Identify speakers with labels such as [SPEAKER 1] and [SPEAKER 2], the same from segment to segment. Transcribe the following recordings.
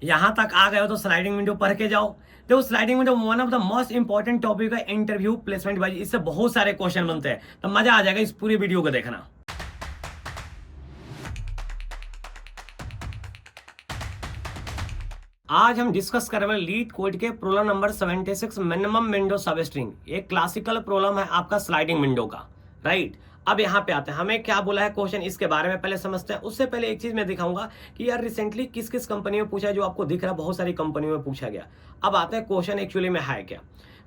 [SPEAKER 1] यहाँ तक आ गए हो तो स्लाइडिंग विंडो पढ़ के जाओ। देखो sliding window one of the most important topic है इंटरव्यू प्लेसमेंट वाइज। इससे बहुत सारे क्वेश्चन बनते हैं, तो मजा आ जाएगा इस पूरी वीडियो को देखना। आज हम डिस्कस कर रहे हैं लीड कोड के प्रॉब्लम नंबर 76 मिनिमम विंडो सब स्ट्रिंग। एक क्लासिकल प्रॉब्लम है आपका स्लाइडिंग विंडो का, राइट। अब यहाँ पे आते हैं, हमें क्या बोला है क्वेश्चन, इसके बारे में पहले समझते हैं। उससे पहले एक चीज मैं दिखाऊंगा कि यार रिसेंटली किस किस कंपनी में पूछा है, जो आपको दिख रहा है बहुत सारी कंपनियों में पूछा गया। अब आते हैं क्वेश्चन एक्चुअली में है क्या।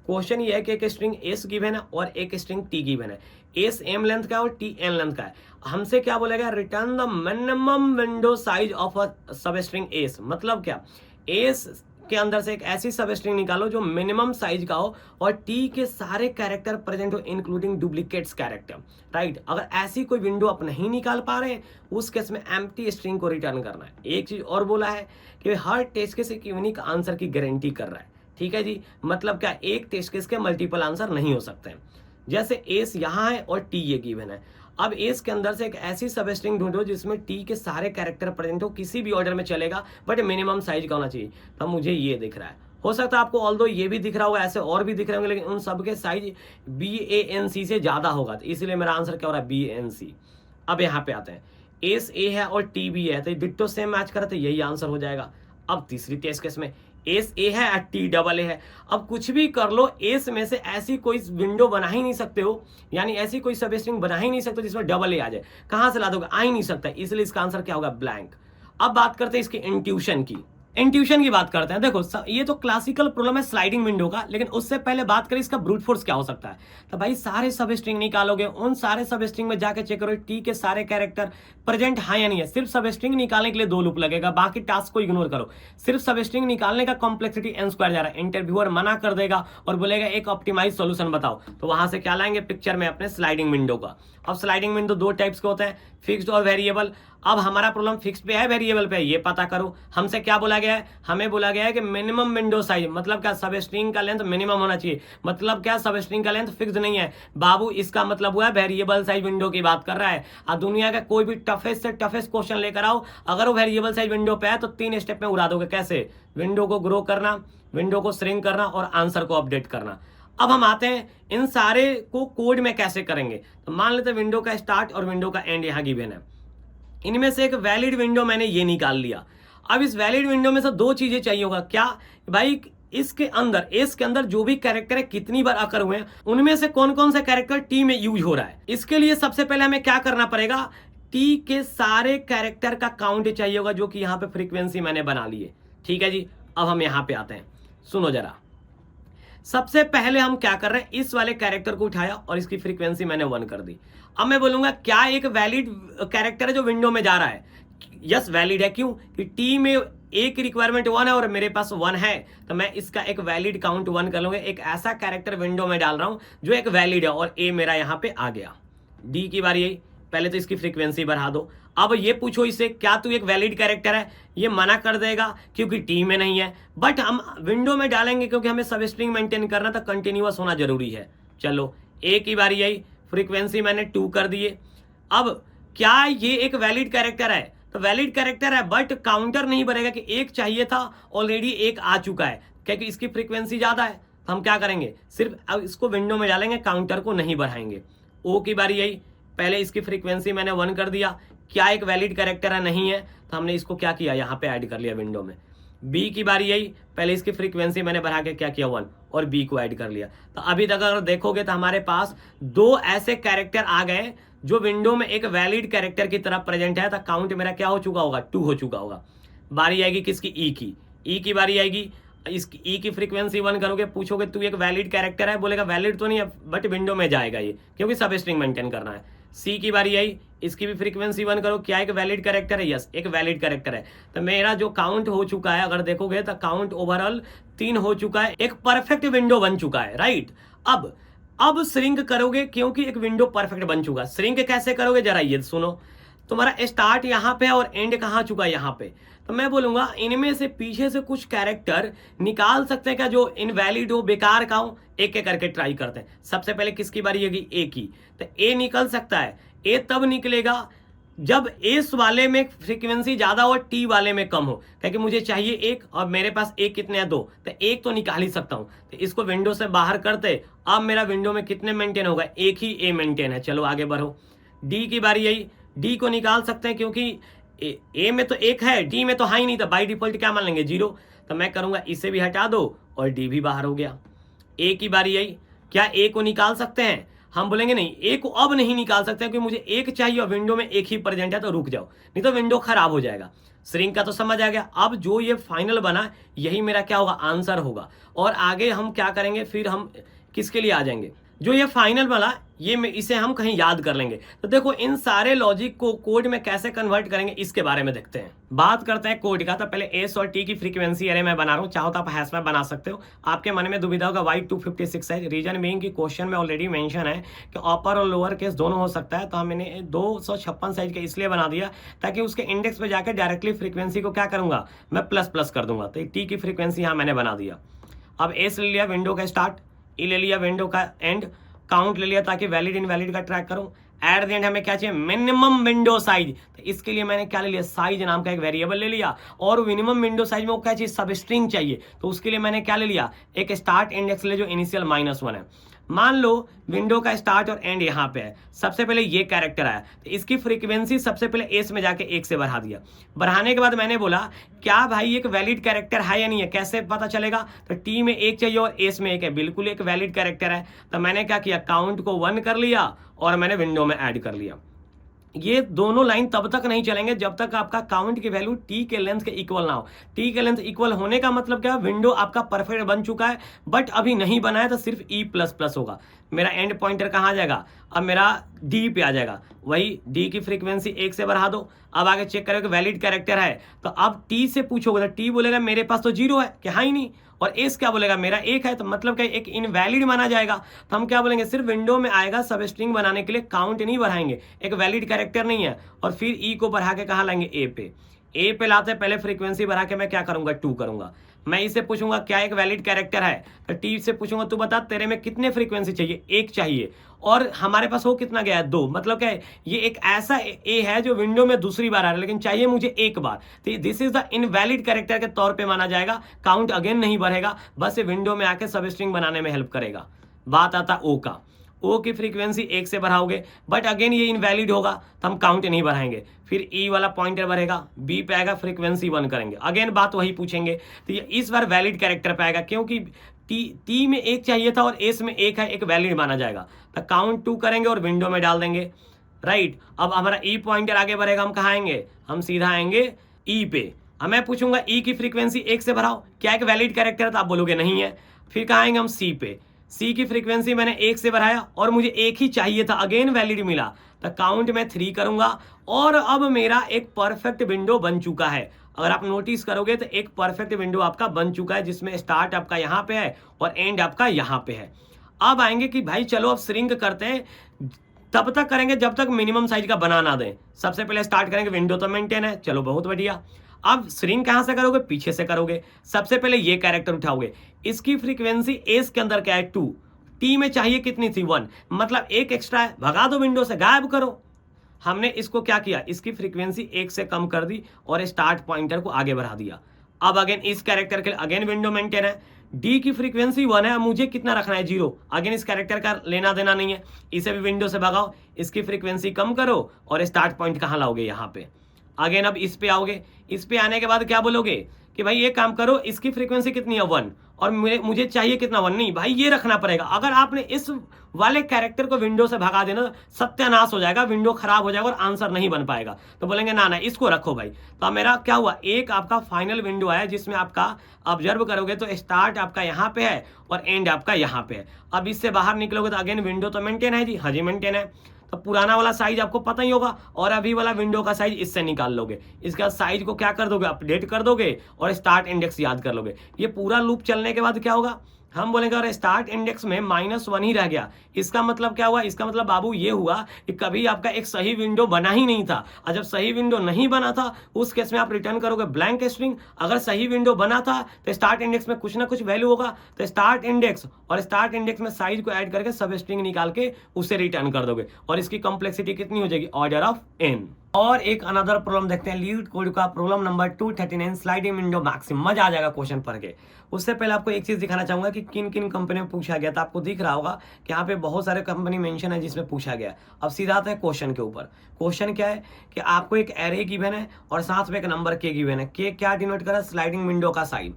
[SPEAKER 1] क्वेश्चन ये है कि एक स्ट्रिंग एस गिवन है और एक स्ट्रिंग टी गिवन है। एस एम लेंथ का है और टी एन लेंथ का है। हमसे क्या बोला गया, return the minimum window size of a सब स्ट्रिंग एस। मतलब क्या, एस के अंदर से एक ऐसी सब स्ट्रिंग निकालो जो मिनिमम साइज का हो और टी के सारे कैरेक्टर प्रेजेंट हो इंक्लूडिंग डुप्लीकेट्स कैरेक्टर, राइट। अगर ऐसी कोई विंडो आप नहीं निकाल पा रहे हैं, उस केस में एम्प्टी स्ट्रिंग को रिटर्न करना है। एक चीज और बोला है कि हर टेस्ट केस एक यूनिक आंसर की गारंटी कर रहा है, ठीक है जी। मतलब क्या, एक टेस्ट केस के मल्टीपल आंसर नहीं हो सकते हैं। जैसे एस यहाँ है और टी ये गिवन है। अब एस के अंदर से एक ऐसी सब स्ट्रिंग ढूंढो जिसमें टी के सारे कैरेक्टर प्रेजेंट हो, किसी भी ऑर्डर में चलेगा बट मिनिमम साइज का होना चाहिए। तब मुझे ये दिख रहा है, हो सकता है आपको ऑल्दो ये भी दिख रहा होगा, ऐसे और भी दिख रहे होंगे, लेकिन उन सब के साइज BANC से ज्यादा होगा, तो इसलिए मेरा आंसर क्या हो रहा है, BANC। अब यहाँ पे आते हैं, एस ए है और टी बी है, तो डिट्टो सेम मैच करा तो यही आंसर हो जाएगा। अब तीसरी टेस्ट केस में एस ए है और टी डबल ए है। अब कुछ भी कर लो, एस में से ऐसी कोई विंडो बना ही नहीं सकते हो, यानी ऐसी कोई सब स्ट्रिंग बना ही नहीं सकते जिसमें डबल ए आ जाए। कहां से ला दोगे, आ ही नहीं सकता, इसलिए इसका आंसर क्या होगा, ब्लैंक। अब बात करते हैं इसकी इंट्यूशन की। इंट्यूशन की बात करते हैं। देखो ये तो क्लासिकल प्रॉब्लम है स्लाइडिंग विंडो का, लेकिन उससे पहले बात करें इसका ब्रूट फोर्स क्या हो सकता है। तो भाई सारे सब स्ट्रिंग निकालोगे, उन सारे सब स्ट्रिंग में जाके चेक करो टी के सारे कैरेक्टर प्रेजेंट है या नहीं है। सिर्फ सब स्ट्रिंग निकालने के लिए 2 लूप लगेगा, बाकी टास्क को इग्नोर करो। सिर्फ सब स्ट्रिंग निकालने का कॉम्प्लेक्सिटी n स्क्वायर जा रहा है। इंटरव्यूअर मना कर देगा और बोलेगा एक ऑप्टिमाइज सोल्यूशन बताओ, तो वहां से क्या लाएंगे पिक्चर में अपने स्लाइडिंग विंडो का। अब स्लाइडिंग विंडो 2 टाइप्स के होते हैं, फिक्स्ड और वेरिएबल। अब हमारा प्रॉब्लम फिक्स पे है वेरिएबल पे है, ये पता करो। हमसे क्या बोला गया है, हमें बोला गया है कि मिनिमम विंडो साइज, मतलब क्या, सब स्ट्रिंग का लेंथ मिनिमम होना चाहिए। मतलब क्या, सब स्ट्रिंग का लेंथ फिक्स नहीं है बाबू, इसका मतलब हुआ है वेरिएबल साइज विंडो की बात कर रहा है। और दुनिया का कोई भी टफेस्ट से टफेस्ट क्वेश्चन लेकर आओ, अगर वो वेरिएबल साइज विंडो पे है तो 3 स्टेप में उड़ा दोगे। कैसे, विंडो को ग्रो करना, विंडो को श्रिंक करना और आंसर को अपडेट करना। अब हम आते हैं इन सारे को कोड में कैसे करेंगे। तो मान लेते हैं विंडो का स्टार्ट और विंडो का एंड यहाँ गिवन है। इनमें से एक वैलिड विंडो मैंने ये निकाल लिया। अब इस वैलिड विंडो में से 2 चीजें चाहिए होगा। क्या भाई, इसके अंदर एस के अंदर जो भी कैरेक्टर है कितनी बार अकर हुए हैं, उनमें से कौन कौन सा कैरेक्टर टी में यूज हो रहा है। इसके लिए सबसे पहले हमें क्या करना पड़ेगा, टी के सारे कैरेक्टर का काउंट चाहिए होगा, जो कि यहाँ पे फ्रीक्वेंसी मैंने बना ली है, ठीक है जी। अब हम यहाँ पे आते हैं, सुनो जरा। सबसे पहले हम क्या कर रहे हैं, इस वाले कैरेक्टर को उठाया और इसकी फ्रीक्वेंसी मैंने 1 कर दी। अब मैं बोलूंगा क्या एक वैलिड कैरेक्टर है जो विंडो में जा रहा है। यस वैलिड है, क्यों कि टी में एक रिक्वायरमेंट 1 है और मेरे पास 1 है, तो मैं इसका एक वैलिड काउंट 1 कर लूंगा। एक ऐसा कैरेक्टर विंडो में डाल रहा हूं जो एक वैलिड है और ए मेरा यहां पे आ गया। डी की बारी आई, पहले तो इसकी फ्रीक्वेंसी बढ़ा दो। अब ये पूछो इसे क्या तू एक वैलिड कैरेक्टर है, ये मना कर देगा क्योंकि टी में नहीं है, बट हम विंडो में डालेंगे क्योंकि हमें सब स्ट्रिंग मेंटेन करना था, कंटिन्यूअस होना जरूरी है। चलो ए की बारी आई, फ्रीक्वेंसी मैंने 2 कर दिए। अब क्या ये एक वैलिड कैरेक्टर है, तो वैलिड कैरेक्टर है बट काउंटर नहीं बढ़ेगा कि एक चाहिए था, ऑलरेडी एक आ चुका है, क्योंकि इसकी फ्रीक्वेंसी ज्यादा है। तो हम क्या करेंगे, सिर्फ अब इसको विंडो में डालेंगे, काउंटर को नहीं बढ़ाएंगे। ओ की बारी आई, पहले इसकी फ्रीक्वेंसी मैंने 1 कर दिया। क्या एक वैलिड कैरेक्टर है, नहीं है, तो हमने इसको क्या किया, यहाँ पे ऐड कर लिया विंडो में। बी की बारी आई, पहले इसकी फ्रीक्वेंसी मैंने बढ़ा के क्या किया, 1, और बी को ऐड कर लिया। तो अभी तक अगर देखोगे तो हमारे पास 2 ऐसे कैरेक्टर आ गए जो विंडो में एक वैलिड कैरेक्टर की तरह प्रेजेंट है। तो काउंट मेरा क्या हो चुका होगा, 2 हो चुका होगा। बारी आएगी किसकी, ई की। ई की बारी आएगी, इसकी ई की फ्रीक्वेंसी 1 करोगे, पूछोगे तू एक वैलिड कैरेक्टर है, बोलेगा वैलिड तो नहीं है बट विंडो में जाएगा ये, क्योंकि सब स्ट्रिंग मेंटेन करना है। सी की बारी आई, इसकी भी फ्रीक्वेंसी 1 करो, क्या एक वैलिड कैरेक्टर है, यस एक वैलिड कैरेक्टर है। तो मेरा जो काउंट हो चुका है, अगर देखोगे तो काउंट ओवरऑल 3 हो चुका है, एक परफेक्ट विंडो बन चुका है, राइट। अब श्रिंक करोगे क्योंकि एक विंडो परफेक्ट बन चुका। श्रिंक कैसे करोगे जरा ये सुनो। तुम्हारा स्टार्ट यहाँ पे और एंड कहाँ चुका है, यहाँ पे। तो मैं बोलूंगा इनमें से पीछे से कुछ कैरेक्टर निकाल सकते हैं क्या जो इनवैलिड हो, बेकार का हो। एक एक करके ट्राई करते हैं। सबसे पहले किसकी बारी होगी, ए की। तो ए निकल सकता है। ए तब निकलेगा जब एस वाले में फ्रीक्वेंसी ज्यादा हो, टी वाले में कम हो, क्योंकि मुझे चाहिए एक और मेरे पास एक कितने हैं, 2, तो एक तो निकाल ही सकता हूं। तो इसको विंडो से बाहर करते, अब मेरा विंडो में कितने मेंटेन होगा, एक ही ए मेंटेन है। चलो आगे बढ़ो, डी की बारी आई। डी को निकाल सकते हैं क्योंकि ए में तो एक है, डी में तो है ही नहीं, तो बाई डिफॉल्ट क्या मान लेंगे, 0। तो मैं करूंगा इसे भी हटा दो और डी भी बाहर हो गया। ए की बारी आई। क्या ए को निकाल सकते हैं, हम बोलेंगे नहीं, ए को अब नहीं निकाल सकते क्योंकि मुझे एक चाहिए और विंडो में एक ही प्रेजेंट है, तो रुक जाओ, नहीं तो विंडो खराब हो जाएगा। श्रिंक का तो समझ आ गया। अब जो ये फाइनल बना यही मेरा क्या होगा, आंसर होगा। और आगे हम क्या करेंगे, फिर हम किसके लिए आ जाएंगे, जो ये फाइनल वाला ये इसे हम कहीं याद कर लेंगे। तो देखो इन सारे लॉजिक को कोड में कैसे कन्वर्ट करेंगे इसके बारे में देखते हैं। बात करते हैं कोड का। तो पहले एस और टी की फ्रीक्वेंसी अरे मैं बना रहा हूँ, चाहो तो आप हैश में बना सकते हो। आपके मन में दुविधा होगा वाई 256 है, रीजन बीइंग की क्वेश्चन में ऑलरेडी मेंशन है कि अपर और लोअर केस दोनों हो सकता है। तो हमने 256 साइज का इसलिए बना दिया ताकि उसके इंडेक्स पे जाकर डायरेक्टली फ्रीक्वेंसी को क्या करूंगा, मैं प्लस प्लस कर दूंगा। तो टी की फ्रीक्वेंसी यहाँ मैंने बना दिया। अब एस ले लिया विंडो का स्टार्ट, ई ले लिया विंडो का एंड, काउंट ले लिया ताकि वैलिड इनवैलिड का ट्रैक करूं। एट द एंड हमें क्या चाहिए, मिनिमम विंडो साइज। तो इसके लिए मैंने क्या ले लिया, साइज नाम का एक वेरिएबल ले लिया। और मिनिमम विंडो साइज में वो क्या चाहिए, सब स्ट्रिंग चाहिए। तो उसके लिए मैंने क्या ले लिया, एक स्टार्ट इंडेक्स ले जो इनिशियल -1 है। मान लो विंडो का स्टार्ट और एंड यहाँ पे है, सबसे पहले ये कैरेक्टर आया, तो इसकी फ्रीक्वेंसी सबसे पहले एस में जाके 1 से बढ़ा दिया। बढ़ाने के बाद मैंने बोला क्या भाई एक वैलिड कैरेक्टर है या नहीं है, कैसे पता चलेगा। तो टी में 1 चाहिए और एस में 1 है, बिल्कुल एक वैलिड कैरेक्टर है। तो मैंने क्या किया, काउंट को 1 कर लिया और मैंने विंडो में ऐड कर लिया। ये दोनों लाइन तब तक नहीं चलेंगे जब तक आपका काउंट की वैल्यू टी के लेंथ के इक्वल ना हो। टी के लेंथ इक्वल होने का मतलब क्या, विंडो आपका परफेक्ट बन चुका है, बट अभी नहीं बना है, तो सिर्फ ई प्लस प्लस होगा। मेरा एंड पॉइंटर कहाँ जाएगा, अब मेरा डी पे आ जाएगा। वही डी की फ्रीक्वेंसी 1 से बढ़ा दो। अब आगे चेक करोगे वैलिड कैरेक्टर है, तो अब टी से पूछोगे तो टी बोलेगा मेरे पास तो 0 है, क्या है ही नहीं। और एस क्या बोलेगा, मेरा 1 है, तो मतलब क्या एक इनवैलिड माना जाएगा। तो हम क्या बोलेंगे, सिर्फ विंडो में आएगा, सब स्ट्रिंग बनाने के लिए काउंट नहीं बढ़ाएंगे, एक वैलिड कैरेक्टर नहीं है। और फिर ई को बढ़ा के कहाँ लाएंगे, ए पे। ए पे लाते पहले फ्रीक्वेंसी बढ़ा के मैं क्या करूंगा, 2 करूंगा। मैं इसे पूछूंगा क्या एक वैलिड कैरेक्टर है, तो टी से पूछूंगा तू बता तेरे में कितने फ्रीक्वेंसी चाहिए, 1 चाहिए। और हमारे पास हो कितना गया है, 2। मतलब क्या है, ये एक ऐसा ए है जो विंडो में दूसरी बार आ रहा है, लेकिन चाहिए मुझे 1 बार। तो this is the invalid character के तौर पे माना जाएगा। काउंट अगेन नहीं बढ़ेगा, बस ये विंडो में आके सब स्ट्रिंग बनाने में हेल्प करेगा। बात आता ओ का। ओ की फ्रीक्वेंसी 1 से बढ़ाओगे, बट अगेन ये इनवैलिड होगा, तो हम काउंट नहीं बढ़ाएंगे। फिर ई वाला पॉइंटर बढ़ेगा, बी पे आएगा, फ्रीक्वेंसी 1 करेंगे, अगेन बात वही पूछेंगे। तो ये इस बार वैलिड कैरेक्टर पे आएगा, क्योंकि टी में 1 चाहिए था और एस में 1 है, एक वैलिड माना जाएगा। तो काउंट 2 करेंगे और विंडो में डाल देंगे, राइट। अब हमारा ई पॉइंटर आगे बढ़ेगा, हम कहाँ आएंगे, हम सीधा आएंगे ई पे। अब मैं पूछूंगा ई की फ्रीक्वेंसी 1 से बढ़ाओ, क्या एक वैलिड कैरेक्टर है, तो आप बोलोगे नहीं है। फिर कहाँ आएंगे हम, सी पे। सी की फ्रीक्वेंसी मैंने 1 से बढ़ाया और मुझे 1 ही चाहिए था, अगेन वैलिड मिला, तो काउंट में 3 करूंगा। और अब मेरा एक परफेक्ट विंडो बन चुका है। अगर आप नोटिस करोगे तो एक परफेक्ट विंडो आपका बन चुका है, जिसमें स्टार्ट आपका यहाँ पे है और एंड आपका यहाँ पे है। अब आएंगे कि भाई चलो अब श्रिंक करते हैं, तब तक करेंगे जब तक मिनिमम साइज का बना ना दें। सबसे पहले स्टार्ट करेंगे, विंडो तो मेंटेन है, चलो बहुत बढ़िया। अब श्रिंक कहां से करोगे, पीछे से करोगे। सबसे पहले ये कैरेक्टर उठाओगे, इसकी फ्रीक्वेंसी एस के अंदर क्या है, 2। टी में चाहिए कितनी थी, 1, मतलब 1 एक्स्ट्रा है, भगा दो विंडो से, गायब करो। हमने इसको क्या किया, इसकी फ्रीक्वेंसी 1 से कम कर दी और स्टार्ट पॉइंटर को आगे बढ़ा दिया। अब अगेन इस कैरेक्टर के लिए अगेन विंडो मेंटेन है, डी की फ्रीक्वेंसी 1 है, मुझे कितना रखना है, 0। अगेन इस कैरेक्टर का लेना देना नहीं है, इसे भी विंडो से भगाओ, इसकी फ्रीक्वेंसी कम करो और स्टार्ट पॉइंट कहाँ लाओगे, यहाँ पे। अगेन अब इस पे आओगे, इस पे आने के बाद क्या बोलोगे कि भाई ये काम करो, इसकी फ्रीक्वेंसी कितनी है, 1, और मुझे चाहिए कितना, 1 नहीं भाई, ये रखना पड़ेगा। अगर आपने इस वाले कैरेक्टर को विंडो से भगा देना, सत्यानाश हो जाएगा, विंडो खराब हो जाएगा और आंसर नहीं बन पाएगा। तो बोलेंगे ना इसको रखो भाई। तो मेरा क्या हुआ, एक आपका फाइनल विंडो आया जिसमें आपका ऑब्जर्व करोगे तो स्टार्ट आपका यहाँ पे है और एंड आपका यहाँ पे है। अब इससे बाहर निकलोगे तो अगेन विंडो तो मेंटेन है जी, हाँ जी मेंटेन है। तो पुराना वाला साइज आपको पता ही होगा और अभी वाला विंडो का साइज इससे निकाल लोगे। इसके बाद साइज को क्या कर दोगे, अपडेट कर दोगे और स्टार्ट इंडेक्स याद कर लोगे। ये पूरा लूप चलने के बाद क्या होगा, हम बोलेंगे अरे स्टार्ट इंडेक्स में -1 ही रह गया। इसका मतलब क्या हुआ, इसका मतलब बाबू ये हुआ कि कभी आपका एक सही विंडो बना ही नहीं था। और जब सही विंडो नहीं बना था उस केस में आप रिटर्न करोगे ब्लैंक स्ट्रिंग। अगर सही विंडो बना था तो स्टार्ट इंडेक्स में कुछ ना कुछ वैल्यू होगा, तो स्टार्ट इंडेक्स और स्टार्ट इंडेक्स में साइज को ऐड करके सब स्ट्रिंग निकाल के उसे रिटर्न कर दोगे। और इसकी कॉम्प्लेक्सिटी कितनी हो जाएगी, ऑर्डर ऑफ n। और एक अनदर प्रॉब्लम देखते हैं, लीड कोड का problem number 239, sliding window maximum. मजा आ जाएगा क्वेश्चन पढ़ के। उससे पहले आपको एक चीज दिखाना चाहूंगा कि किन किन कंपनी में पूछा गया था। आपको दिख रहा होगा कि यहाँ पे बहुत सारे कंपनी मेंशन है जिसमें पूछा गया। अब सीधा आते हैं क्वेश्चन के ऊपर। क्वेश्चन क्या है कि आपको एक एरे गिवन है और साथ में एक नंबर के गिवन है। के क्या डिनोट कर रहा है? स्लाइडिंग विंडो का साइड।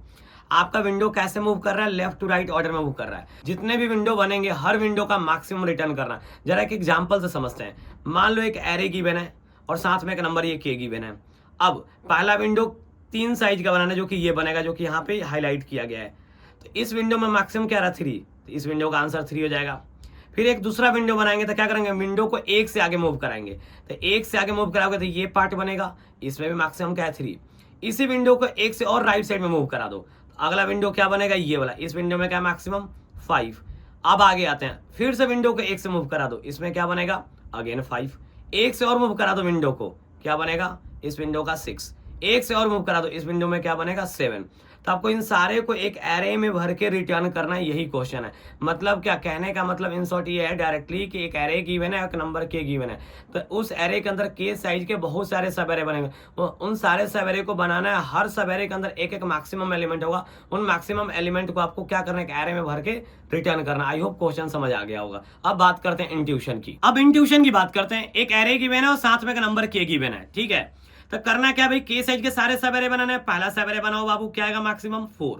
[SPEAKER 1] आपका विंडो कैसे मूव कर रहा है? लेफ्ट टू राइट ऑर्डर में मूव कर रहा है। जितने भी विंडो बनेंगे हर विंडो का मैक्सिमम रिटर्न करना। जरा एक एग्जांपल से समझते हैं। मान लो एक एरे गिवन है और साथ में एक नंबर ये के गिवन है। अब पहला विंडो 3 साइज का बनाना है, जो कि ये बनेगा, जो कि यहाँ पे हाईलाइट किया गया है। तो इस विंडो में मैक्सिमम क्या रहा? 3। तो इस विंडो का आंसर 3 हो जाएगा। फिर एक दूसरा विंडो बनाएंगे तो क्या करेंगे? विंडो को 1 से आगे मूव कराएंगे। तो 1 से आगे मूव कराओगे तो ये पार्ट बनेगा, इसमें भी मैक्सिमम क्या है? 3। इसी विंडो को 1 से और राइट साइड में मूव करा दो, अगला विंडो क्या बनेगा? ये वाला। इस विंडो में क्या मैक्सिमम? 5। अब आगे आते हैं, फिर से विंडो को 1 से मूव करा दो, इसमें क्या बनेगा? अगेन 5। 1 से और मूव करा दो विंडो को, क्या बनेगा? इस विंडो का 6। 1 से और मूव करा दो, इस विंडो में क्या बनेगा? 7। तो आपको इन सारे को एक एरे में भर के रिटर्न करना है, यही क्वेश्चन है। मतलब क्या कहने का मतलब इन शॉर्ट ये है डायरेक्टली कि एक एरे गिवन है, एक नंबर के गिवन है। तो उस एरे के अंदर के साइज के बहुत सारे सब एरे बनेंगे। उन सारे सब एरे को बनाना है, हर सब एरे के अंदर एक एक मैक्सिमम एलिमेंट होगा। उन मैक्सिमम एलिमेंट को आपको क्या करना है? एक एरे में भर के रिटर्न करना। आई होप क्वेश्चन समझ आ गया होगा। अब बात करते हैं इंट्यूशन की। अब इंट्यूशन की बात करते हैं। एक एरे गिवन है और साथ में एक नंबर के गिवन है, ठीक है। तो करना क्या भाई? के साइज के सारे सब एरे बनाने हैं। पहला सब एरे बनाओ बाबू, क्या आएगा? मैक्सिमम 4।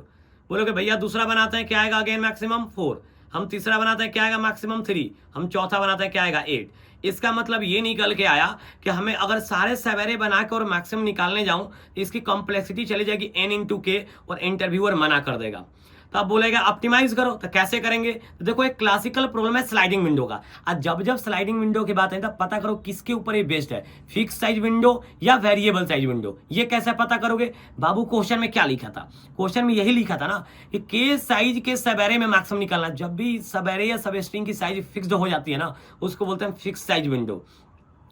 [SPEAKER 1] बोलोगे भैया दूसरा बनाते हैं, क्या आएगा? Again maximum 4। हम तीसरा बनाते हैं, क्या आएगा? मैक्सिमम 3। हम चौथा बनाते हैं, क्या आएगा? 8। इसका मतलब ये निकल के आया कि हमें अगर सारे सवेरे बना के और मैक्सिमम निकालने जाऊं तो इसकी कॉम्प्लेक्सिटी चली जाएगी n/k और इंटरव्यूअर मना कर देगा। तो आप बोलेगा ऑप्टिमाइज करो, तो कैसे करेंगे? तो देखो एक क्लासिकल प्रॉब्लम है स्लाइडिंग विंडो का। आज जब स्लाइडिंग विंडो की बात है तब पता करो किसके ऊपर ये बेस्ड है, फिक्स साइज विंडो या वेरिएबल साइज विंडो। ये कैसे पता करोगे बाबू? क्वेश्चन में क्या लिखा था? क्वेश्चन में यही लिखा था ना कि के साइज के सबेरे में मैक्सिमम निकालना। जब भी सबेरे या सब स्ट्रिंग की साइज फिक्स्ड हो जाती है ना, उसको बोलते हैं फिक्स साइज विंडो।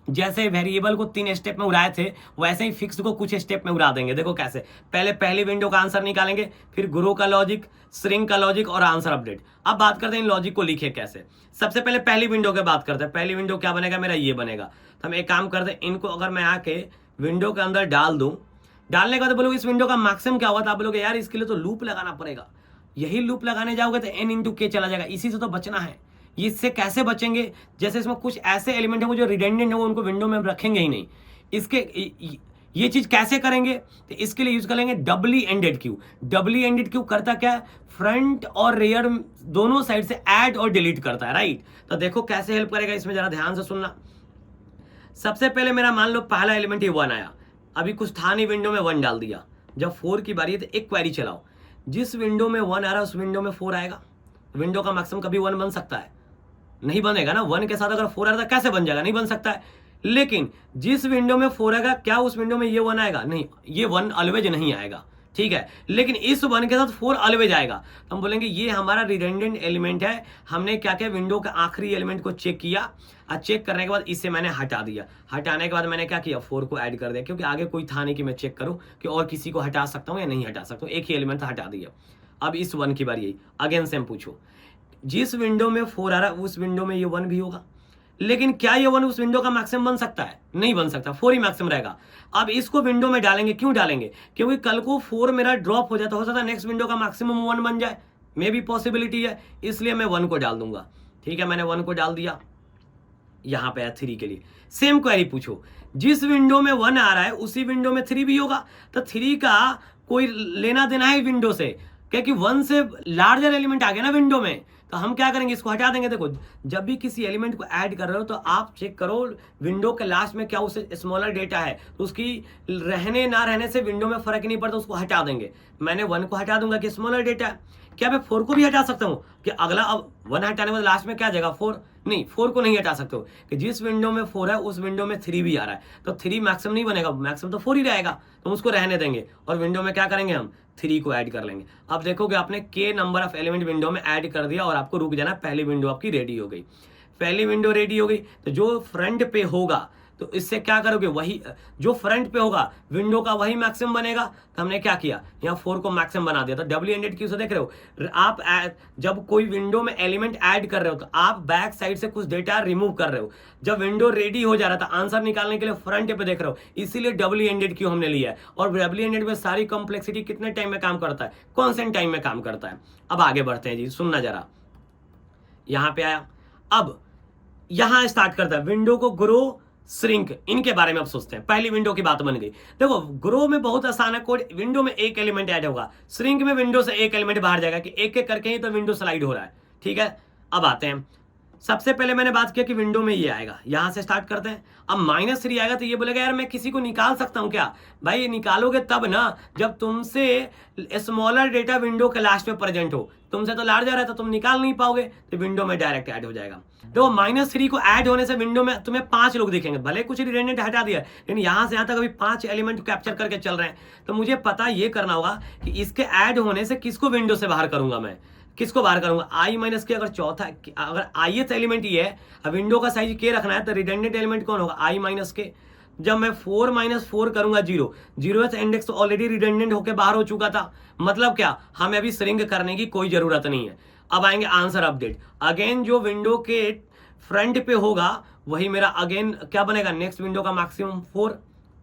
[SPEAKER 1] जैसे वेरिएबल को 3 स्टेप में उड़ाए थे, वैसे ही फिक्स को कुछ स्टेप में उड़ा देंगे। देखो कैसे, पहले पहली विंडो का आंसर निकालेंगे, फिर ग्रो का लॉजिक, स्ट्रिंग का लॉजिक और आंसर अपडेट। अब बात करते हैं इन लॉजिक को लिखे कैसे। सबसे पहले पहली विंडो की बात करते हैं। पहली विंडो क्या बनेगा? मेरा ये बनेगा। तो हम एक काम करते हैं, इनको अगर मैं आके विंडो के अंदर डाल दूं, डालने के बाद बोलोगे इस विंडो का मैक्सिमम क्या हुआ? तो आप बोलोगे यार इसके लिए तो लूप लगाना पड़ेगा। यही लूप लगाने जाओगे तो n/k चला जाएगा। इसी से तो बचना है। इससे कैसे बचेंगे? जैसे इसमें कुछ ऐसे एलिमेंट है वो जो रिडेंडेंट है, वो उनको विंडो में रखेंगे ही नहीं। इसके ये चीज कैसे करेंगे? तो इसके लिए यूज करेंगे डबली एंडेड क्यू। डबली एंडेड क्यू करता क्या है? फ्रंट और रेयर दोनों साइड से ऐड और डिलीट करता है, राइट। तो देखो कैसे हेल्प करेगा इसमें, जरा ध्यान से सुनना। सबसे पहले मेरा मान लो पहला एलिमेंट ही 1 आया, अभी कुछ था नहीं, विंडो में 1 डाल दिया। जब 4 की बारी है तो एक क्वेरी चलाओ, जिस विंडो में 1 आ रहा है उस विंडो में 4 आएगा। विंडो का मैक्सिमम कभी 1 बन सकता है? नहीं बनेगा ना। 1 के साथ अगर 4 आ रहा था कैसे बन जाएगा? नहीं बन सकता है। लेकिन जिस विंडो में 4 आएगा, क्या उस विंडो में ये 1 आएगा? नहीं, ये 1 ऑलवेज नहीं आएगा, ठीक है। लेकिन इस 1 के साथ 4 ऑलवेज आएगा। तो हम बोलेंगे ये हमारा रिडंडेंट एलिमेंट है। हमने क्या किया? विंडो के आखिरी एलिमेंट को चेक किया और चेक करने के बाद इसे मैंने हटा दिया। हटाने के बाद मैंने क्या किया? 4 को ऐड कर दिया, क्योंकि आगे कोई था नहीं कि मैं चेक करूं कि और किसी को हटा सकता हूं या नहीं हटा सकता हूं। एक ही एलिमेंट था, हटा दिया। अब इस 1 की बारी आई। अगेन सेम पूछो, जिस विंडो में 4 आ रहा है उस विंडो में ये 1 भी होगा। लेकिन क्या ये 1 उस विंडो का मैक्सिमम बन सकता है? नहीं बन सकता, 4 ही मैक्सिमम रहेगा। अब इसको विंडो में डालेंगे, क्यों डालेंगे? क्योंकि कल को 4 मेरा ड्रॉप हो जाता, हो सकता है नेक्स्ट विंडो का मैक्सिमम 1 बन जाए, मे भी पॉसिबिलिटी है, इसलिए मैं 1 को डाल दूंगा। ठीक है, मैंने 1 को डाल दिया। यहां पे है 3 के लिए सेम क्वेरी पूछो, जिस विंडो में 1 आ रहा है उसी विंडो में 3 भी होगा। तो 3 का कोई लेना देना है विंडो से, क्योंकि 1 से लार्जर एलिमेंट आ गया ना विंडो में। तो हम क्या करेंगे? इसको हटा देंगे। देखो, जब भी किसी एलिमेंट को ऐड कर रहे हो तो आप चेक करो विंडो के लास्ट में क्या उसे स्मॉलर डेटा है, तो उसकी रहने ना रहने से विंडो में फर्क नहीं पड़ता, उसको हटा देंगे। मैंने 1 को हटा दूंगा कि स्मॉलर डेटा है। क्या मैं 4 को भी हटा सकता हूं कि अगला अब 1 हटाने के बाद लास्ट में क्या आ जाएगा? 4? नहीं, 4 को नहीं हटा सकते हो कि जिस विंडो में 4 है उस विंडो में 3 भी आ रहा है, तो 3 मैक्सिमम नहीं बनेगा, मैक्सिमम तो 4 ही रहेगा। तो उसको रहने देंगे और विंडो में क्या करेंगे? हम 3 को ऐड कर लेंगे। अब देखोगे आपने के नंबर ऑफ एलिमेंट विंडो में ऐड कर दिया और आपको रुक जाना, पहली विंडो आपकी रेडी हो गई। पहली विंडो रेडी हो गई तो जो फ्रंट पे होगा तो इससे क्या करोगे, वही जो फ्रंट पे होगा विंडो का वही मैक्सिमम बनेगा। तो हमने क्या किया, यहाँ 4 को मैक्सिमम बना दिया। तो डब्ल्यू एंडेड क्यू से देख रहे हो, आप जब कोई विंडो में एलिमेंट ऐड कर रहे हो तो आप बैक साइड से कुछ डेटा रिमूव कर रहे हो। जब विंडो रेडी हो जा रहा था आंसर निकालने के लिए फ्रंट पे देख रहे हो, इसीलिए डब्ल्यू एंडेड क्यू हमने लिया है। और डब्ल्यू एंडेड में सारी कॉम्प्लेक्सिटी कितने टाइम में काम करता है, कॉन्स्टेंट टाइम में काम करता है। अब आगे बढ़ते हैं जी, सुनना जरा, यहां पे आया, अब यहां स्टार्ट करता है विंडो को ग्रो श्रिंक, इनके बारे में अब सोचते हैं। पहली विंडो की बात बन गई। देखो ग्रो में बहुत आसान है, कोड विंडो में एक एलिमेंट ऐड होगा, श्रिंक में विंडो से एक एलिमेंट बाहर जाएगा कि एक एक करके ही तो विंडो स्लाइड हो रहा है। ठीक है, अब आते हैं, सबसे पहले मैंने बात किया कि विंडो में ये आएगा, यहां से स्टार्ट करते हैं। अब -3 आएगा तो ये बोलेगा यार मैं किसी को निकाल सकता हूं क्या? भाई निकालोगे तब ना जब तुमसे स्मॉलर डेटा विंडो के लास्ट में प्रेजेंट हो, तुमसे तो लार्जर है तो तुम निकाल नहीं पाओगे, तो विंडो में डायरेक्ट ऐड हो जाएगा। देखो -3 को ऐड होने से विंडो में तुम्हें 5 लोग दिखेंगे, भले कुछ रिडंडेंट हटा दिया लेकिन यहां से यहां तक अभी 5 एलिमेंट कैप्चर करके चल रहे हैं। तो मुझे पता ये करना होगा कि इसके ऐड होने से किसको विंडो से बाहर करूंगा, मैं किसको बाहर करूंगा, i- के। अगर चौथा, अगर ith एलिमेंट ये है, अब विंडो का साइज के रखना है तो रिडंडेंट एलिमेंट कौन होगा, i- के। जब मैं 4 - 4 करूंगा 0th इंडेक्स तो ऑलरेडी रिडंडेंट होकर बाहर हो चुका था। मतलब क्या, हमें अभी श्रिंक करने की कोई जरूरत नहीं है। अब आएंगे आंसर अपडेट, अगेन जो विंडो के फ्रंट पे होगा वही मेरा अगेन क्या बनेगा, नेक्स्ट विंडो का मैक्सिमम 4।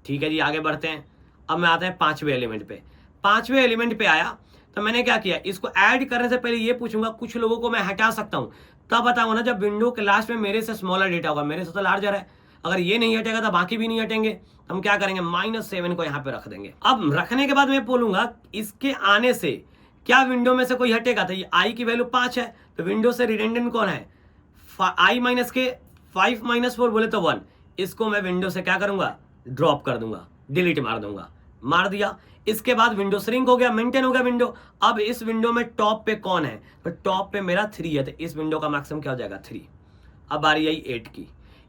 [SPEAKER 1] ठीक है जी, आगे बढ़ते हैं। अब मैं आता है 5वें एलिमेंट पे। 5वें एलिमेंट पे आया तो मैंने क्या किया, इसको ऐड करने से पहले ये पूछूंगा कुछ लोगों को मैं हटा सकता हूं, तब बताऊंगा ना जब विंडो के लास्ट में मेरे से स्मॉलर डेटा होगा, मेरे से तो लार्जर है। अगर ये नहीं हटेगा तो बाकी भी नहीं हटेंगे। हम क्या करेंगे, -7 को यहाँ पे रख देंगे। अब रखने के बाद मैं बोलूंगा इसके आने से क्या विंडो में से कोई हटेगा, तो ये i की वैल्यू 5 है तो विंडो से रिडंडेंट कौन है, i- के 5 - 4 बोले तो 1। इसको मैं विंडो से क्या करूंगा, ड्रॉप कर दूंगा, डिलीट मार दूंगा, मार दिया। इसके बाद विंडो श्रिंक हो गया, मेंटेन हो गया विंडो। अब इस विंडो में टॉप पे कौन है, तो टॉप पे मेरा 3 है, तो इस विंडो का मैक्सिमम क्या हो जाएगा, 3। अब बारी आई 8 की।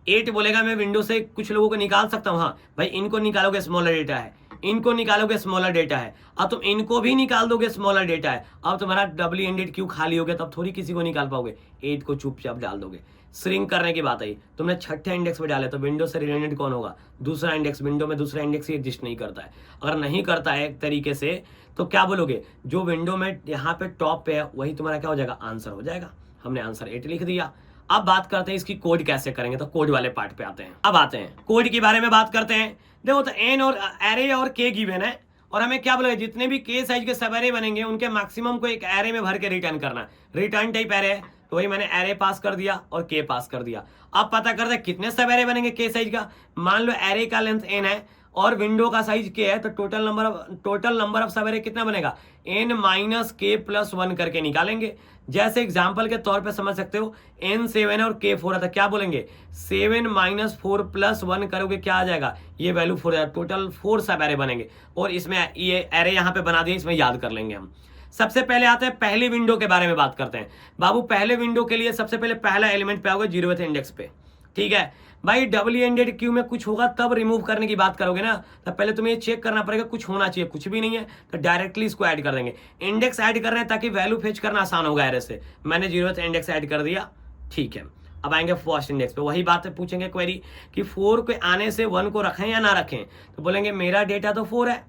[SPEAKER 1] 8 बोलेगा मैं विंडो से कुछ लोगों को निकाल सकता हूं, हाँ भाई इनको निकालोगे स्मॉलर डेटा है, इनको निकालोगे स्मॉलर डेटा है। अब तुम इनको भी निकाल दोगे स्मॉलर डेटा है, अब तुम्हारा डब्ल्यू एंडेड क्यू खाली हो गया, तब थोड़ी किसी को निकाल पाओगे, 8 को चुपचाप डाल दोगे। श्रिंक करने की बात आई, तुमने 6ठे इंडेक्स पे डाले तो विंडो से रिलेटेड कौन होगा, दूसरा इंडेक्स। विंडो में दूसरा इंडेक्स ही एग्जिस्ट नहीं करता है। अगर नहीं करता है एक तरीके से तो क्या बोलोगे, जो विंडो में यहाँ पे टॉप पे है वही तुम्हारा क्या हो जाएगा, आंसर हो जाएगा। हमने आंसर 8 लिख दिया। अब बात करते हैं इसकी कोड कैसे करेंगे, तो कोड वाले पार्ट पे आते हैं। अब आते हैं कोड के बारे में बात करते हैं। देखो तो एन और एरे और के गिवन है, और हमें क्या बोलेगा, जितने भी के साइज के सब एरे बनेंगे उनके मैक्सिमम को एक एरे में भर के रिटर्न करना है। रिटर्न टाइप एरे है तो वही मैंने एरे पास कर दिया और के पास कर दिया। अब पता करते हैं कितने सब एरे बनेंगे के साइज का। मान लो एरे का लेंथ n है और विंडो का साइज के है, तो टोटल नंबर ऑफ सब एरे कितना बनेगा, n - k + 1 करके निकालेंगे। जैसे एग्जांपल के तौर पे समझ सकते हो, n 7 है और k 4 है, तो क्या बोलेंगे 7 - 4 + 1 करोगे क्या आ जाएगा, ये वैल्यू 4 है। टोटल 4 सब एरे बनेंगे और इसमें ये एरे यहाँ पे बना दिए, इसमें याद कर लेंगे हम। सबसे पहले आते हैं पहली विंडो के बारे में बात करते हैं। बाबू पहले विंडो के लिए सबसे पहले पहला एलिमेंट पे आओगे 0th इंडेक्स पे। ठीक है भाई, डब्ल्यू एंडेड क्यू में कुछ होगा तब रिमूव करने की बात करोगे ना, तो पहले तुम्हें ये चेक करना पड़ेगा कुछ होना चाहिए, कुछ भी नहीं है तो डायरेक्टली इसको ऐड कर देंगे। इंडेक्स ऐड कर रहे हैं ताकि वैल्यू फेच करना आसान होगा एरे से। मैंने 0th इंडेक्स ऐड कर दिया। ठीक है, अब आएंगे फर्स्ट इंडेक्स पे, वही बात पूछेंगे क्वेरी कि 4 के आने से 1 को रखें या ना रखें, तो बोलेंगे मेरा डेटा तो 4 है,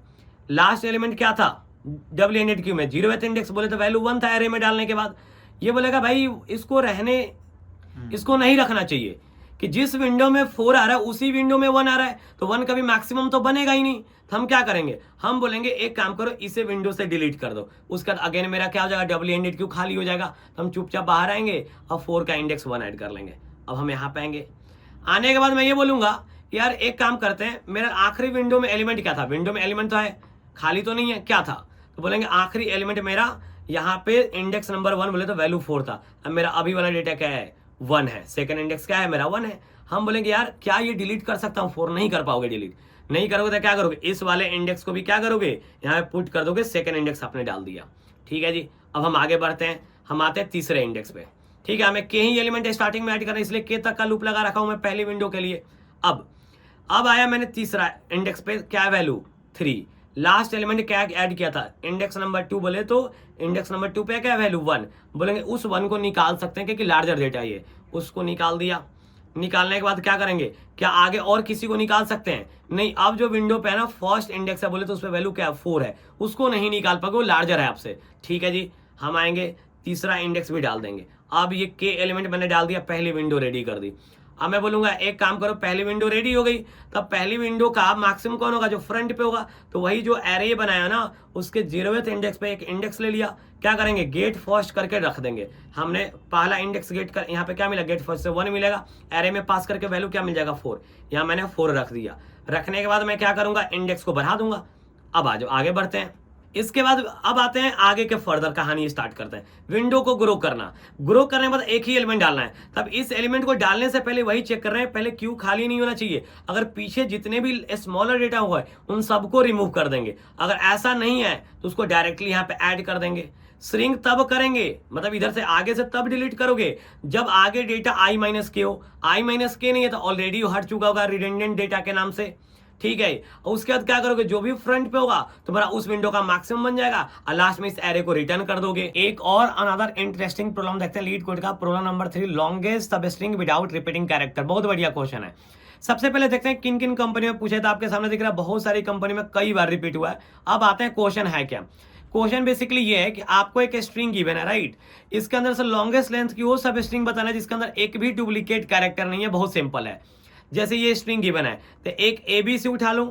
[SPEAKER 1] लास्ट एलिमेंट क्या था डब्ल्यू एंडेड क्यू में 0th इंडेक्स, बोले तो वैल्यू 1 था एरे में डालने के बाद। ये बोलेगा भाई इसको इसको नहीं रखना चाहिए कि जिस विंडो में 4 आ रहा है उसी विंडो में 1 आ रहा है, तो 1 कभी मैक्सिमम तो बनेगा ही नहीं। तो हम क्या करेंगे, हम बोलेंगे एक काम करो इसे विंडो से डिलीट कर दो, उसका अगेन मेरा क्या हो जाएगा, डब्ल्यू एंडेड क्यू खाली हो जाएगा। तो हम चुपचाप बाहर आएंगे और 4 का इंडेक्स 1 ऐड कर लेंगे। अब हम यहाँ पे आएंगे, आने के बाद मैं ये बोलूंगा यार एक काम करते हैं, मेरा आखिरी विंडो में एलिमेंट क्या था, विंडो में एलिमेंट तो है खाली तो नहीं है, क्या था, तो बोलेंगे आखिरी एलिमेंट मेरा यहाँ पे इंडेक्स नंबर 1 बोले तो वैल्यू 4 था। अब मेरा अभी वाला डेटा क्या है, 1 है। सेकंड इंडेक्स क्या है मेरा, 1 है। हम बोलेंगे यार क्या ये डिलीट कर सकता हूँ, 4 नहीं कर पाओगे, डिलीट नहीं करोगे तो क्या करोगे, इस वाले इंडेक्स को भी क्या करोगे यहाँ पे पुट कर दोगे, सेकंड इंडेक्स आपने डाल दिया। ठीक है जी, अब हम आगे बढ़ते हैं, हम आते हैं तीसरे इंडेक्स पे। ठीक है, हमें के ही एलिमेंट स्टार्टिंग में ऐड करना है, इसलिए के तक का लूप लगा रखा हूं मैं पहली विंडो के लिए। अब आया मैंने तीसरा इंडेक्स पे, क्या वैल्यू 3, लास्ट एलिमेंट क्या ऐड किया था इंडेक्स नंबर 2, बोले तो इंडेक्स नंबर 2 पे क्या वैल्यू 1, बोलेंगे उस 1 को निकाल सकते हैं क्योंकि लार्जर डेटा ये, उसको निकाल दिया। निकालने के बाद क्या करेंगे, क्या आगे और किसी को निकाल सकते हैं? नहीं। अब जो विंडो पे है ना फर्स्ट इंडेक्स है बोले तो उस पर वैल्यू क्या है 4 है, उसको नहीं निकाल पाओगे, वो लार्जर है आपसे। ठीक है जी, हम आएंगे तीसरा इंडेक्स भी डाल देंगे। अब ये के एलिमेंट मैंने डाल दिया, पहली विंडो रेडी कर दी। अब मैं बोलूंगा एक काम करो, पहली विंडो रेडी हो गई, तब पहली विंडो का मैक्सिमम कौन होगा, जो फ्रंट पे होगा। तो वही जो एरे बनाया ना उसके 0वें इंडेक्स पे एक इंडेक्स ले लिया, क्या करेंगे गेट फर्स्ट करके रख देंगे। हमने पहला इंडेक्स गेट कर, यहाँ पे क्या मिला गेट फर्स्ट से 1 मिलेगा, एरे में पास करके वैल्यू क्या मिल जाएगा 4। यहाँ मैंने 4 रख दिया। रखने के बाद मैं क्या करूंगा, इंडेक्स को बढ़ा दूंगा। अब आ जाओ आगे बढ़ते हैं। इसके बाद अब आते हैं आगे के फर्दर कहानी स्टार्ट करते हैं। विंडो को ग्रो करना, ग्रो करने के बाद एक ही एलिमेंट डालना है। तब इस एलिमेंट को डालने से पहले वही चेक कर रहे हैं, पहले क्यू खाली नहीं होना चाहिए। अगर पीछे जितने भी स्मॉलर डेटा हुआ है उन सबको रिमूव कर देंगे। अगर ऐसा नहीं है तो उसको डायरेक्टली यहाँ पे ऐड कर देंगे। श्रिंक तब करेंगे, मतलब इधर से आगे से तब डिलीट करोगे जब आगे डेटा i माइनस के हो। i माइनस के नहीं है तो ऑलरेडी हट चुका होगा रिडंडेंट डेटा के नाम से। ठीक है, और उसके बाद क्या करोगे, जो भी फ्रंट पे होगा तुम्हारा उस विंडो का मैक्सिमम बन जाएगा और लास्ट में इस एरे को रिटर्न कर दोगे। एक और अनदर इंटरेस्टिंग प्रॉब्लम देखते हैं लीड कोड का, problem number 3, longest substring without repeating character. बहुत बढ़िया क्वेश्चन है। सबसे पहले देखते हैं किन किन कंपनी में पूछे, तो आपके सामने दिख रहा है बहुत सारी कंपनी में कई बार रिपीट हुआ है। अब आते हैं क्वेश्चन है क्या। क्वेश्चन बेसिकली ये है कि आपको एक स्ट्रिंग गिवन है, राइट। इसके अंदर से लॉन्गेस्ट लेंथ की वो सब स्ट्रिंग बताना है जिसके अंदर एक भी डुप्लीकेट कैरेक्टर नहीं है। बहुत सिंपल है। जैसे ये स्ट्रिंग गिवन है तो एक ABC उठा लूं।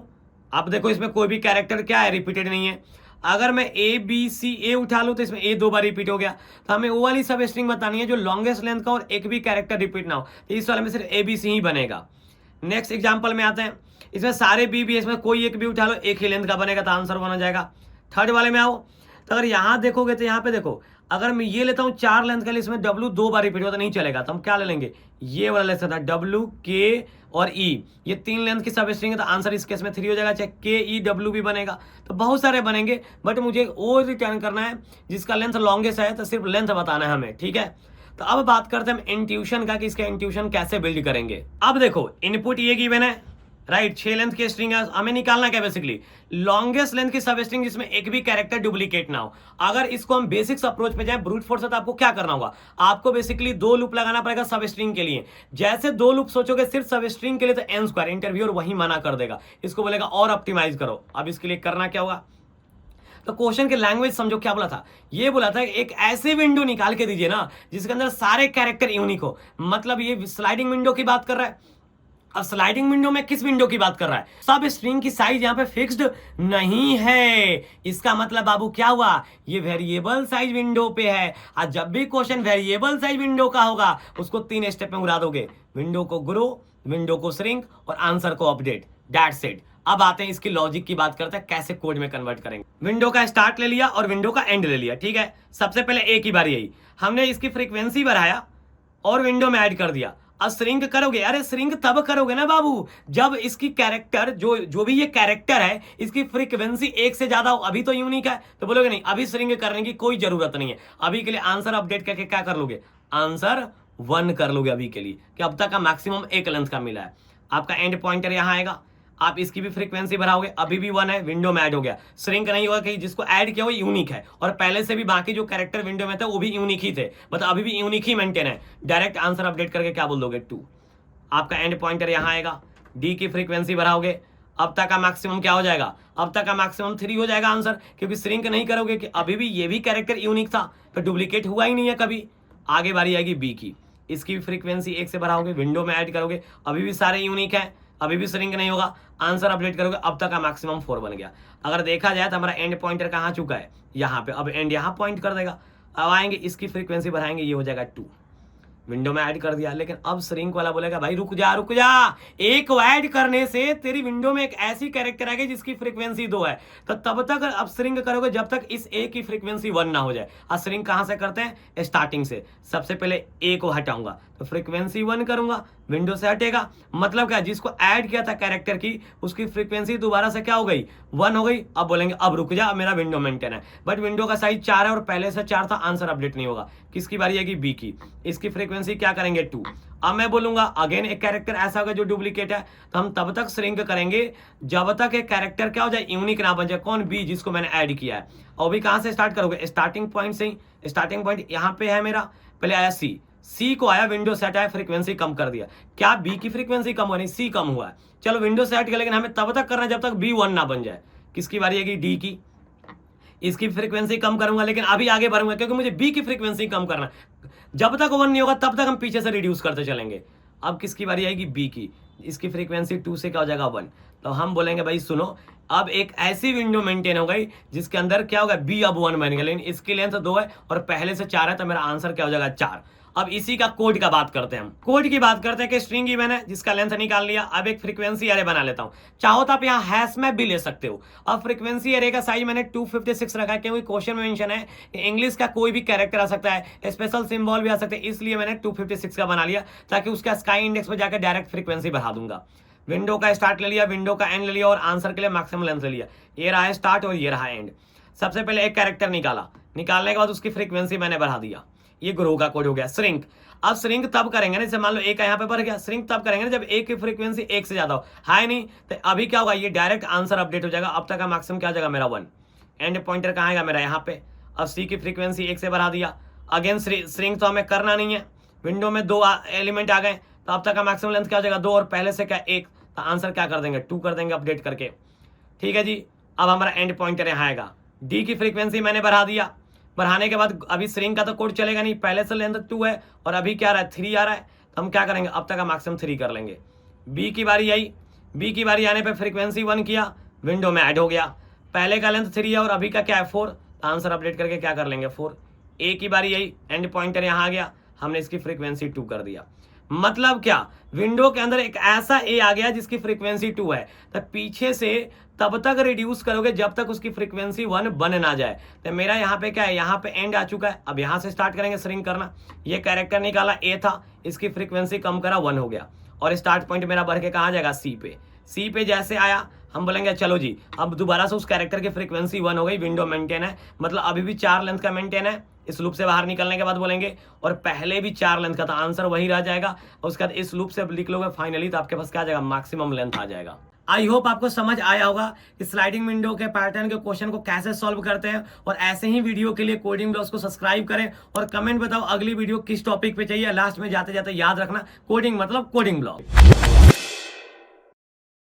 [SPEAKER 1] अब देखो इसमें कोई भी कैरेक्टर क्या है, रिपीटेड नहीं है। अगर मैं ABCA उठा लूं तो इसमें A 2 बार रिपीट हो गया। तो हमें वो वाली सब स्ट्रिंग बतानी है जो लॉन्गेस्ट लेंथ का और एक भी कैरेक्टर रिपीट ना हो। तो इस वाले में सिर्फ ABC ही बनेगा। नेक्स्ट एग्जाम्पल में आते हैं। इसमें सारे B भी, इसमें कोई एक भी उठा लो, एक ही लेंथ का बनेगा तो आंसर बना जाएगा। थर्ड वाले में आओ तो अगर यहाँ देखोगे तो यहाँ पे देखो, अगर मैं ये लेता हूँ 4 लेंथ के लिए, इसमें W 2 बार रिपीट होता नहीं चलेगा। तो हम क्या ले लेंगे, ये वाला ले सकता है W, K और E। ये 3 लेंथ की सब स्ट्रिंग है तो आंसर इस केस में 3 हो जाएगा, चाहे KEW भी बनेगा। तो बहुत सारे बनेंगे बट मुझे वो रिटर्न करना है जिसका लेंथ लॉन्गेस्ट है, तो सिर्फ लेंथ बताना है हमें। ठीक है, तो अब बात करते हैं हम इंट्यूशन का कि इसका इंट्यूशन कैसे बिल्ड करेंगे। अब देखो इनपुट ये गिवन है, राइट। 6 लेंथ की स्ट्रिंग है, हमें निकालना क्या बेसिकली लॉन्गेस्ट लेंथ की सब स्ट्रिंग जिसमें एक भी कैरेक्टर डुप्लीकेट ना हो। अगर इसको हम बेसिक्स अप्रोच पे जाए ब्रूट फोर्स से, तो आपको क्या करना होगा, आपको बेसिकली 2 लूप लगाना पड़ेगा सब स्ट्रिंग के लिए। जैसे 2 लूप सोचोगे सिर्फ सब स्ट्रिंग के लिए तो n स्क्वायर इंटरव्यूअर वही मना कर देगा, इसको बोलेगा और ऑप्टिमाइज करो। अब इसके लिए करना क्या होगा, तो क्वेश्चन के लैंग्वेज समझो क्या बोला था। ये बोला था एक ऐसे विंडो निकाल के दीजिए ना जिसके अंदर सारे कैरेक्टर यूनिक हो। मतलब ये स्लाइडिंग विंडो की बात कर रहा है। अब स्लाइडिंग विंडो में किस विंडो की बात कर रहा है, सब स्ट्रिंग की साइज यहाँ पे फिक्स्ड नहीं है। इसका मतलब बाबू क्या हुआ, ये वेरिएबल साइज विंडो पे है। और जब भी क्वेश्चन वेरिएबल साइज विंडो का होगा उसको 3 स्टेप में उड़ा दोगे, विंडो को ग्रो, विंडो को श्रिंक और आंसर को अपडेट। That's it. अब आते हैं इसकी लॉजिक की बात करते हैं कैसे कोड में कन्वर्ट करेंगे। विंडो का स्टार्ट ले लिया और विंडो का एंड ले लिया। ठीक है, सबसे पहले एक ही बार यही हमने इसकी फ्रीक्वेंसी बढ़ाया और विंडो में ऐड कर दिया। अब श्रिंक करोगे, अरे श्रिंक तब करोगे ना बाबू जब इसकी कैरेक्टर जो भी ये कैरेक्टर है इसकी फ्रीक्वेंसी 1 से ज्यादा हो। अभी तो यूनिक है तो बोलोगे नहीं अभी श्रिंक करने की कोई जरूरत नहीं है। अभी के लिए आंसर अपडेट करके क्या कर लोगे, आंसर 1 कर लोगे अभी के लिए, कि अब तक का मैक्सिमम 1 लेंथ का मिला है। आपका एंड पॉइंटर यहां आएगा, आप इसकी भी फ्रीक्वेंसी बढ़ाओगे, अभी भी 1 है, विंडो में ऐड हो गया। श्रिंक नहीं होगा कि जिसको ऐड किया वो यूनिक है और पहले से भी बाकी जो कैरेक्टर विंडो में थे वो भी यूनिक ही थे, मतलब अभी भी यूनिक ही मेंटेन है। डायरेक्ट आंसर अपडेट करके क्या बोल दोगे 2। आपका एंड पॉइंटर यहां आएगा, डी की फ्रीक्वेंसी बढ़ाओगे, अब तक का मैक्सिमम क्या हो जाएगा, अब तक का मैक्सिमम 3 हो जाएगा आंसर, क्योंकि श्रिंक नहीं करोगे कि अभी भी ये भी कैरेक्टर यूनिक था तो डुप्लीकेट हुआ ही नहीं है कभी। आगे बारी आएगी बी की, इसकी भी फ्रीक्वेंसी 1 से बढ़ाओगे, विंडो में ऐड करोगे, अभी भी सारे यूनिक है, अभी भी श्रिंक नहीं होगा, आंसर अपडेट करोगे, अब तक का मैक्सिमम 4 बन गया। अगर देखा जाए तो हमारा एंड पॉइंटर कहाँ चुका है, यहाँ पे। अब एंड यहाँ पॉइंट कर देगा। अब आएंगे इसकी फ्रीक्वेंसी बढ़ाएंगे, ये हो जाएगा 2, विंडो में ऐड कर दिया। लेकिन अब श्रिंक वाला बोलेगा भाई रुक जा, एक ऐड करने से तेरी विंडो में एक ऐसी कैरेक्टर आ गई जिसकी फ्रीक्वेंसी 2 है, तो तब तक अब श्रिंक करोगे जब तक इस ए की फ्रीक्वेंसी 1 ना हो जाए। और श्रिंक कहां से करते हैं, स्टार्टिंग से। सबसे पहले ए को हटाऊंगा तो फ्रीक्वेंसी 1 करूंगा, विंडो से हटेगा, मतलब क्या जिसको ऐड किया था कैरेक्टर की उसकी फ्रीक्वेंसी दोबारा से क्या हो गई, 1 हो गई। अब बोलेंगे अब रुक जा, मेरा विंडो मेंटेन है, बट विंडो का साइज 4 है और पहले से 4 था, आंसर अपडेट नहीं होगा। किसकी बारी आएगी, बी की, इसकी फ्रीक्वेंसी क्या करेंगे 2। अब मैं बोलूंगा अगेन एक कैरेक्टर ऐसा होगा जो डुप्लीकेट है, तो हम तब तक श्रिंक करेंगे जब तक एक कैरेक्टर क्या हो जाए, यूनिक ना बन जाए। कौन, बी, जिसको मैंने ऐड किया है। और भी कहां से स्टार्ट करोगे, स्टार्टिंग पॉइंट से ही। स्टार्टिंग पॉइंट यहां पे है मेरा, पहले आया सी, सी को आया, विंडो सेट आया, फ्रीक्वेंसी कम कर दिया। क्या बी की फ्रीक्वेंसी कम हुआ? नहीं, सी कम हुआ है। चलो विंडो सेट किया, लेकिन हमें तब तक करना है जब तक बी 1 ना बन जाए। किसकी बारी आएगी? डी की। इसकी फ्रीक्वेंसी कम करूंगा, लेकिन अभी आगे बढ़ूंगा क्योंकि मुझे बी की फ्रीक्वेंसी कम करना है। जब तक 1 नहीं होगा तब तक हम पीछे से रिड्यूस करते चलेंगे। अब किसकी बारी आएगी? बी की। इसकी फ्रीक्वेंसी 2 से क्या हो जाएगा? 1। तो हम बोलेंगे भाई सुनो, अब एक ऐसी विंडो मेंटेन हो गई जिसके अंदर क्या होगा? बी अब 1 बन गया, लेकिन इसकी लेंथ 2 है और पहले से 4 है, तो मेरा आंसर क्या हो जाएगा? 4। अब इसी का कोड का बात करते हैं हम। कोड की बात करते हैं कि स्ट्रिंग गिवन है जिसका लेंथ निकाल लिया। अब एक फ्रीक्वेंसी एरे बना लेता हूं। चाहो तो आप यहाँ हैश मैप भी ले सकते हो। अब फ्रीक्वेंसी एरे का साइज मैंने 256 रखा है क्योंकि क्वेश्चन में मेंशन है इंग्लिश का कोई भी कैरेक्टर आ सकता है, स्पेशल सिंबल भी आ सकते हैं, इसलिए मैंने 256 का बना लिया ताकि उसका स्काई इंडेक्स पर जाकर डायरेक्ट फ्रीक्वेंसी बढ़ा दूंगा। विंडो का स्टार्ट ले लिया, विंडो का एंड ले लिया और आंसर के लिए मैक्सिमम लेंथ ले लिया। ये रहा स्टार्ट और ये रहा एंड। सबसे पहले एक कैरेक्टर निकाला, निकालने के बाद उसकी फ्रीक्वेंसी मैंने बढ़ा दिया। ये ग्रो का कोड हो गया। श्रिंक, अब श्रिंक तब करेंगे ना, जैसे मान लो एक यहाँ पे बढ़ गया, श्रिंक तब करेंगे ना जब एक की फ्रीक्वेंसी 1 से ज्यादा हो। हाई नहीं तो अभी क्या होगा? ये डायरेक्ट आंसर अपडेट हो जाएगा। अब तक का मैक्सिमम क्या हो जाएगा? मेरा 1। एंड पॉइंटर कहाँ आएगा? मेरा यहाँ पे। अब सी की फ्रीक्वेंसी 1 से बढ़ा दिया। अगेन श्रिंक तो हमें करना नहीं है, विंडो में 2 एलिमेंट आ गए, तो अब तक का मैक्सिमम लेंथ क्या हो जाएगा? 2 और पहले से क्या 1, तो आंसर क्या कर देंगे? 2 कर देंगे अपडेट करके। ठीक है जी। अब हमारा एंड पॉइंटर यहाँ आएगा। डी की फ्रीक्वेंसी मैंने बढ़ा दिया। बढ़ाने के बाद अभी श्रिंक का तो कोड चलेगा नहीं, पहले से लेंथ 2 है और अभी क्या आ रहा है? 3 आ रहा है, तो हम क्या करेंगे? अब तक का मैक्सिमम 3 कर लेंगे। बी की बारी आई। बी की बारी आने पे फ्रीक्वेंसी 1 किया, विंडो में ऐड हो गया। पहले का लेंथ 3 है और अभी का क्या है? 4, तो आंसर अपडेट करके क्या कर लेंगे? 4। ए की बारी आई, एंड पॉइंटर यहाँ आ गया, हमने इसकी फ्रीक्वेंसी 2 कर दिया। मतलब क्या? विंडो के अंदर एक ऐसा ए आ गया जिसकी फ्रीक्वेंसी 2 है, तो पीछे से तब तक रिड्यूस करोगे जब तक उसकी फ्रीक्वेंसी 1 बन ना जाए। तो मेरा यहाँ पे क्या है? यहाँ पे एंड आ चुका है। अब यहाँ से स्टार्ट करेंगे श्रिंक करना। ये कैरेक्टर निकाला, ए था, इसकी फ्रीक्वेंसी कम करा, 1 हो गया और स्टार्ट पॉइंट मेरा बढ़ के कहाँ जाएगा? सी पे। सी पे जैसे आया हम बोलेंगे चलो जी, अब दोबारा से उस कैरेक्टर की फ्रीक्वेंसी 1 हो गई, विंडो मेंटेन है, मतलब अभी भी 4 लेंथ का मेंटेन है। इस लूप से बाहर निकलने के बाद बोलेंगे और पहले भी 4 लेंथ का था, आंसर वही रह जाएगा। उसके बाद इस लूप से लिख लोगे फाइनली, तो आपके पास क्या आ जाएगा? मैक्सिमम लेंथ आ जाएगा। आई होप आपको समझ आया होगा कि स्लाइडिंग विंडो के पैटर्न के क्वेश्चन को कैसे सॉल्व करते हैं। और ऐसे ही वीडियो के लिए कोडिंग ब्लॉग्स को सब्सक्राइब करें और कमेंट बताओ अगली वीडियो किस टॉपिक पे चाहिए। लास्ट में जाते जाते याद रखना, कोडिंग मतलब कोडिंग ब्लॉग।